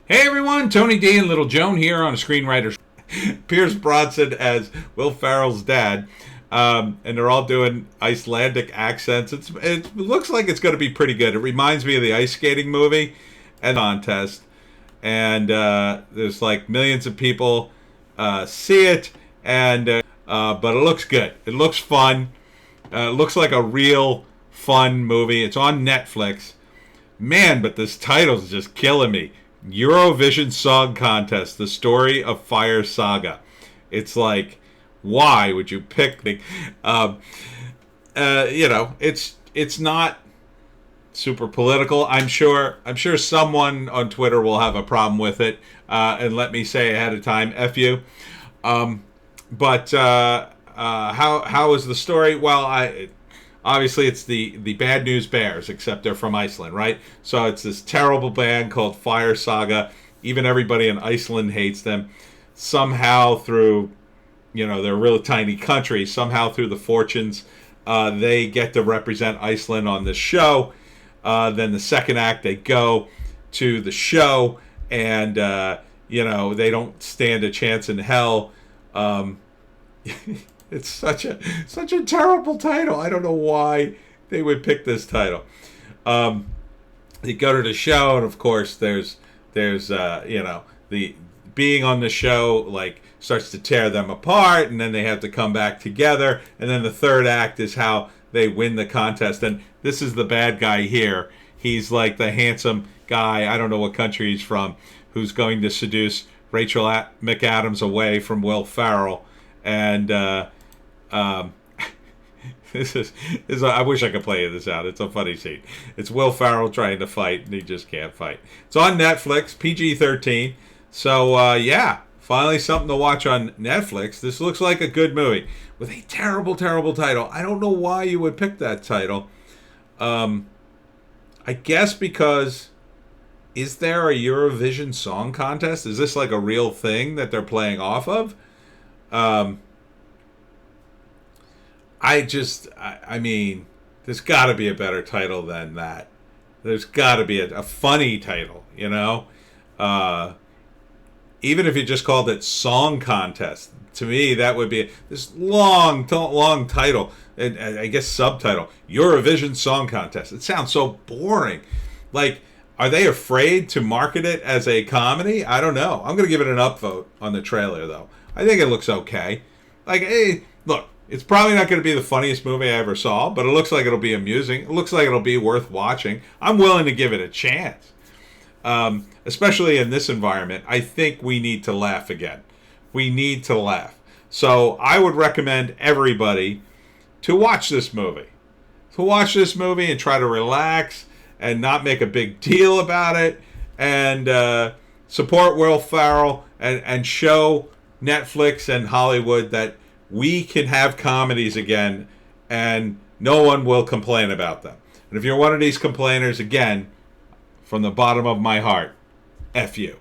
Hey everyone, Tony D and Little Joan here on a Screenwriter. Pierce Brosnan as Will Ferrell's dad, and they're all doing Icelandic accents. It looks like it's going to be pretty good. It reminds me of the ice skating movie and contest, and there's like millions of people see it, and but it looks good. It looks fun. It looks like a real fun movie. It's on Netflix. Man, but this title's just killing me. Eurovision Song Contest, the story of Fire Saga. It's like, why would you pick the, it's not super political. I'm sure someone on Twitter will have a problem with it, and let me say ahead of time, F you. But how is the story? Well, obviously, it's the Bad News Bears, except they're from Iceland, right? So it's this terrible band called Fire Saga. Even everybody in Iceland hates them. Somehow through, they're a really tiny country. Somehow through the fortunes, they get to represent Iceland on this show. Then the second act, they go to the show, and they don't stand a chance in hell. It's such a terrible title. I don't know why they would pick this title. You go to the show, and of course, there's the being on the show like starts to tear them apart, and then they have to come back together. And then the third act is how they win the contest. And this is the bad guy here. He's like the handsome guy. I don't know what country he's from, who's going to seduce Rachel McAdams away from Will Ferrell. And this is I wish I could play this out. It's a funny scene. It's Will Ferrell trying to fight, and he just can't fight. It's on Netflix, PG-13. So yeah, finally something to watch on Netflix. This looks like a good movie with a terrible, terrible title. I don't know why you would pick that title. I guess because, is there a Eurovision Song Contest? Is this like a real thing that they're playing off of? I mean, there's got to be a better title than that. There's got to be a funny title, even if you just called it Song Contest. To me, that would be this long title, and I guess subtitle, Eurovision Song Contest. It sounds so boring. Like, are they afraid to market it as a comedy? I don't know. I'm going to give it an upvote on the trailer, though. I think it looks okay. Like, hey, look, it's probably not going to be the funniest movie I ever saw, but it looks like it'll be amusing. It looks like it'll be worth watching. I'm willing to give it a chance. Especially in this environment, I think we need to laugh again. We need to laugh. So I would recommend everybody to watch this movie. To watch this movie and try to relax and not make a big deal about it. And support Will Ferrell and show Netflix and Hollywood that we can have comedies again, and no one will complain about them. And if you're one of these complainers, again, from the bottom of my heart, F you.